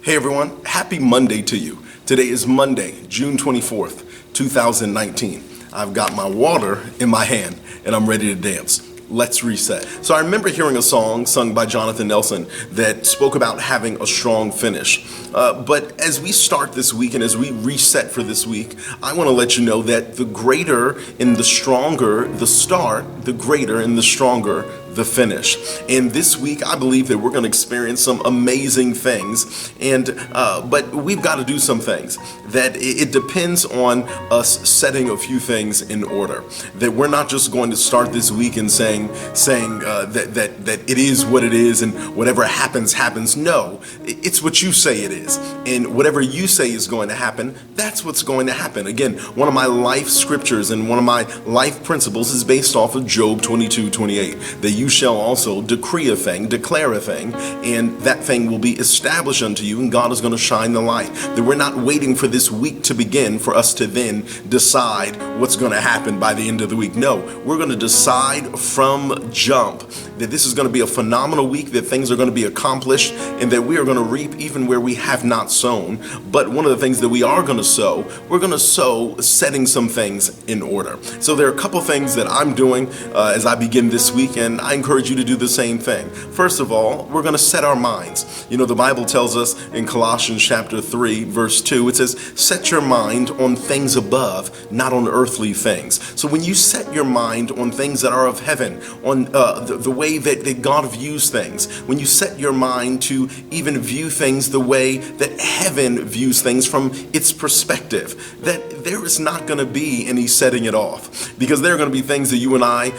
Hey everyone, happy Monday to you. Today is Monday, June 24th, 2019. I've got my water in my hand and I'm ready to dance. Let's reset. So I remember hearing a song sung by Jonathan Nelson that spoke about having a strong finish. But as we start this week and as we reset for this week, I want to let you know that the greater and the stronger the start, the greater and the stronger the finish. And this week, I believe that we're going to experience some amazing things. But we've got to do some things. That it depends on us setting a few things in order. That we're not just going to start this week and saying that it is what it is and whatever happens happens. No, it's what you say it is, and whatever you say is going to happen, that's what's going to happen. Again, one of my life scriptures and one of my life principles is based off of Job 22:28. That you shall also decree a thing, declare a thing, and that thing will be established unto you, and God is going to shine the light. That we're not waiting for this week to begin for us to then decide what's going to happen by the end of the week. No, we're going to decide from jump that this is going to be a phenomenal week, that things are going to be accomplished, and that we are going to reap even where we have not sown. But one of the things that we are going to sow, we're going to sow setting some things in order. So there are a couple things that I'm doing as I begin this week, and I encourage you to do the same thing. First of all, we're going to set our minds. You know, the Bible tells us in Colossians chapter 3, verse 2, it says, set your mind on things above, not on earthly things. So when you set your mind on things that are of heaven, on the way that God views things, when you set your mind to even view things the way that heaven views things from its perspective, that there is not going to be any setting it off, because there are going to be things that you and I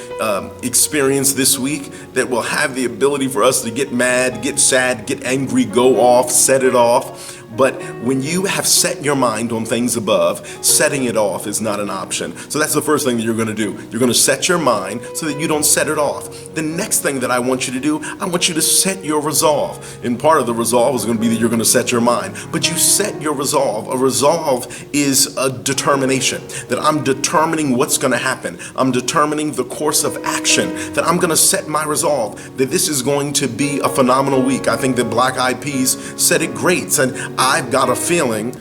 experience this week that will have the ability for us to get mad, get sad, get angry, go off, set it off. But when you have set your mind on things above, setting it off is not an option. So that's the first thing that you're going to do. You're going to set your mind so that you don't set it off. The next thing that I want you to do, I want you to set your resolve. And part of the resolve is going to be that you're going to set your mind. But you set your resolve. A resolve is a determination. That I'm determining what's going to happen. I'm determining the course of action. That I'm going to set my resolve. That this is going to be a phenomenal week. I think that Black Eyed Peas said it great. And I've got a feeling,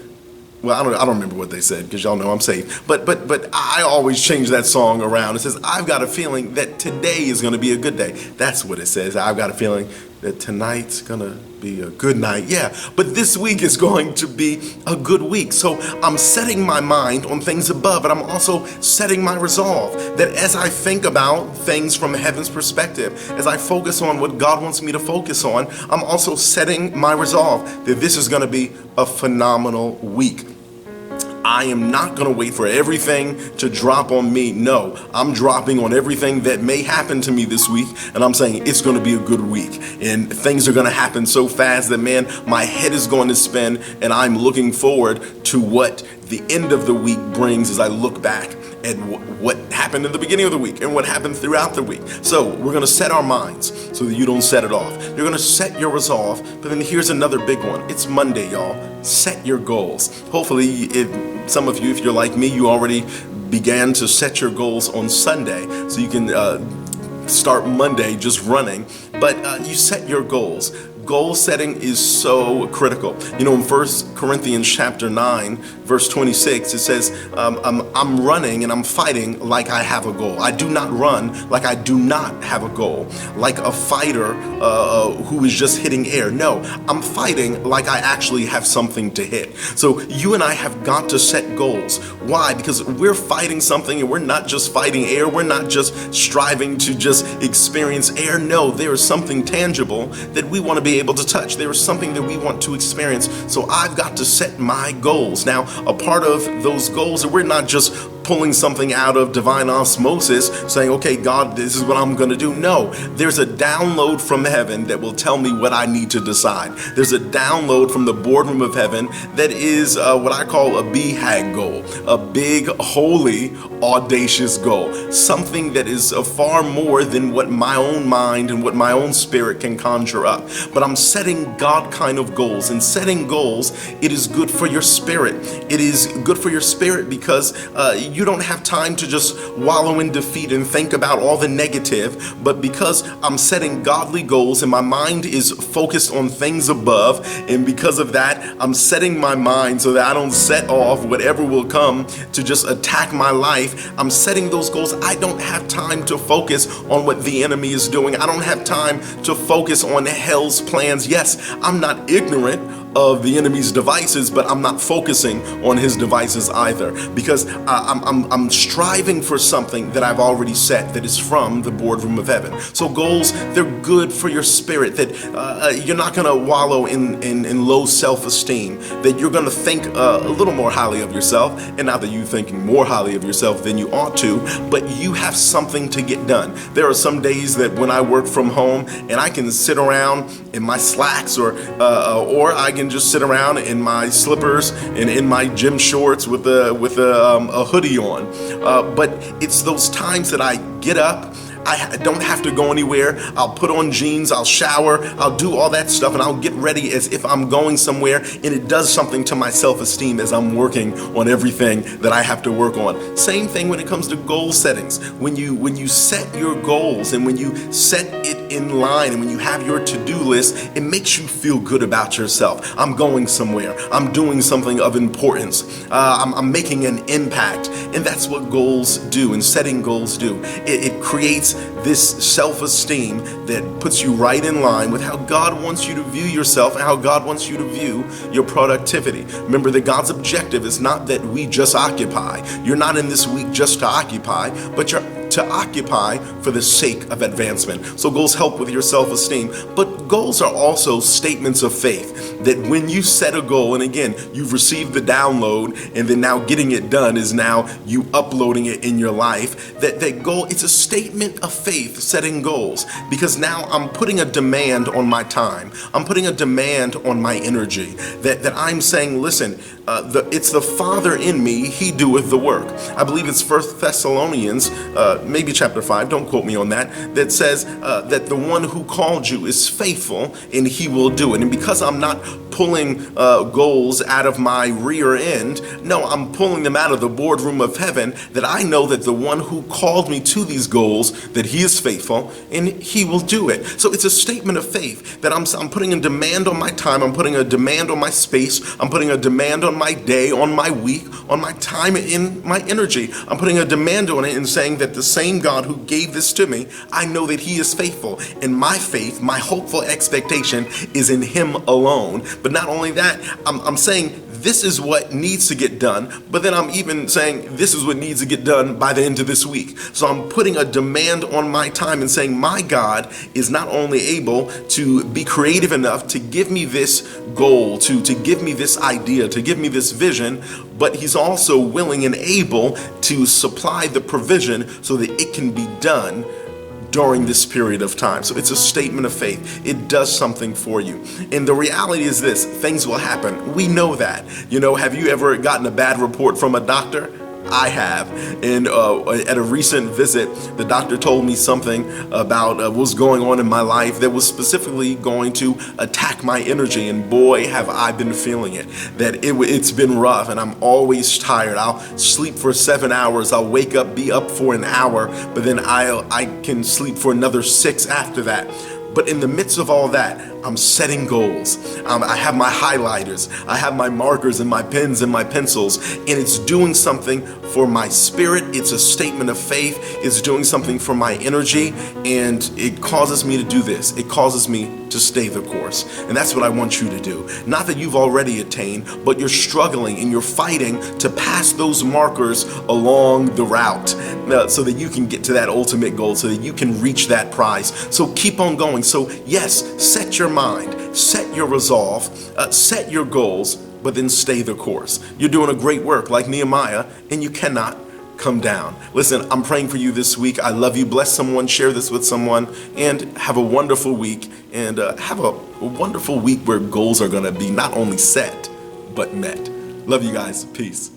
well, I don't remember what they said, because y'all know I'm saved, but I always change that song around. It says, I've got a feeling that today is going to be a good day. That's what it says. I've got a feeling that tonight's going to be a good night. Yeah, but this week is going to be a good week. So I'm setting my mind on things above, and I'm also setting my resolve that as I think about things from heaven's perspective, as I focus on what God wants me to focus on, I'm also setting my resolve that this is going to be a phenomenal week. I am not going to wait for everything to drop on me. No, I'm dropping on everything that may happen to me this week, and I'm saying it's going to be a good week. And things are going to happen so fast that, man, my head is going to spin, and I'm looking forward to what the end of the week brings as I look back at what happened in the beginning of the week and what happened throughout the week. So we're going to set our minds so that you don't set it off. You're going to set your resolve, but then here's another big one. It's Monday, y'all. Set your goals. Hopefully, some of you, if you're like me, you already began to set your goals on Sunday, so you can start Monday just running. But you set your goals. Goal setting is so critical. You know, in 1 Corinthians chapter 9, verse 26, it says, I'm running and I'm fighting like I have a goal. I do not run like I do not have a goal, like a fighter who is just hitting air. No, I'm fighting like I actually have something to hit. So you and I have got to set goals. Why? Because we're fighting something, and we're not just fighting air. We're not just striving to just experience air. No, there is something tangible that we want to be able to touch. There is something that we want to experience. So I've got to set my goals. Now, a part of those goals, we're not just pulling something out of divine osmosis saying, okay, God, this is what I'm going to do. No, there's a download from heaven that will tell me what I need to decide. There's a download from the boardroom of heaven that is what I call a BHAG goal, a big, holy, audacious goal, something that is far more than what my own mind and what my own spirit can conjure up. But I'm setting God kind of goals, and setting goals, it is good for your spirit. It is good for your spirit because You don't have time to just wallow in defeat and think about all the negative, but because I'm setting godly goals and my mind is focused on things above, and because of that, I'm setting my mind so that I don't set off whatever will come to just attack my life. I'm setting those goals. I don't have time to focus on what the enemy is doing. I don't have time to focus on hell's plans. Yes, I'm not ignorant of the enemy's devices, but I'm not focusing on his devices either, because I'm striving for something that I've already set that is from the boardroom of heaven. So goals, they're good for your spirit, that you're not going to wallow in low self-esteem, that you're going to think a little more highly of yourself, and not that you're thinking more highly of yourself than you ought to, but you have something to get done. There are some days that when I work from home and I can sit around in my slacks, or I can just sit around in my slippers and in my gym shorts with a hoodie on. But it's those times that I get up. I don't have to go anywhere. I'll put on jeans, I'll shower, I'll do all that stuff, and I'll get ready as if I'm going somewhere, and it does something to my self-esteem as I'm working on everything that I have to work on. Same thing when it comes to goal settings. When you set your goals and when you set it in line and when you have your to-do list, it makes you feel good about yourself. I'm going somewhere. I'm doing something of importance. I'm making an impact, and that's what goals do and setting goals do. It creates this self-esteem that puts you right in line with how God wants you to view yourself and how God wants you to view your productivity. Remember that God's objective is not that we just occupy. You're not in this week just to occupy, but you're to occupy for the sake of advancement. So goals help with your self-esteem, but goals are also statements of faith, that when you set a goal, and again, you've received the download, and then now getting it done is now you uploading it in your life, that goal, it's a statement of faith, setting goals, because now I'm putting a demand on my time. I'm putting a demand on my energy, that I'm saying, listen, it's the Father in me, he doeth the work. I believe it's 1 Thessalonians, maybe chapter 5, don't quote me on that, that says that the one who called you is faithful and he will do it. And because I'm not pulling goals out of my rear end, no, I'm pulling them out of the boardroom of heaven, that I know that the one who called me to these goals, that he is faithful and he will do it. So it's a statement of faith that I'm putting a demand on my time, I'm putting a demand on my space, I'm putting a demand on my day, on my week, on my time and my energy. I'm putting a demand on it and saying that the same God who gave this to me, I know that he is faithful. And my faith, my hopeful expectation is in him alone. But not only that, I'm saying this is what needs to get done, but then I'm even saying this is what needs to get done by the end of this week. So I'm putting a demand on my time and saying my God is not only able to be creative enough to give me this goal, to give me this idea, to give me this vision, but he's also willing and able to supply the provision so that it can be done during this period of time. So it's a statement of faith. It does something for you. And the reality is this, things will happen. We know that. You know, have you ever gotten a bad report from a doctor? I have. And at a recent visit, the doctor told me something about what was going on in my life that was specifically going to attack my energy. And boy, have I been feeling it. That it's been rough, and I'm always tired. I'll sleep for 7 hours. I'll wake up, be up for an hour, but then I can sleep for another 6 after that. But in the midst of all that, I'm setting goals. I have my highlighters, I have my markers and my pens and my pencils, and it's doing something for my spirit. It's a statement of faith. It's doing something for my energy, and it causes me to do this. It causes me to stay the course. And that's what I want you to do. Not that you've already attained, but you're struggling and you're fighting to pass those markers along the route so that you can get to that ultimate goal, so that you can reach that prize. So keep on going. So yes, set your mind, set your resolve, set your goals, but then stay the course. You're doing a great work like Nehemiah, and you cannot come down. Listen, I'm praying for you this week. I love you. Bless someone, share this with someone, and have a wonderful week. And have a wonderful week where goals are going to be not only set, but met. Love you guys. Peace.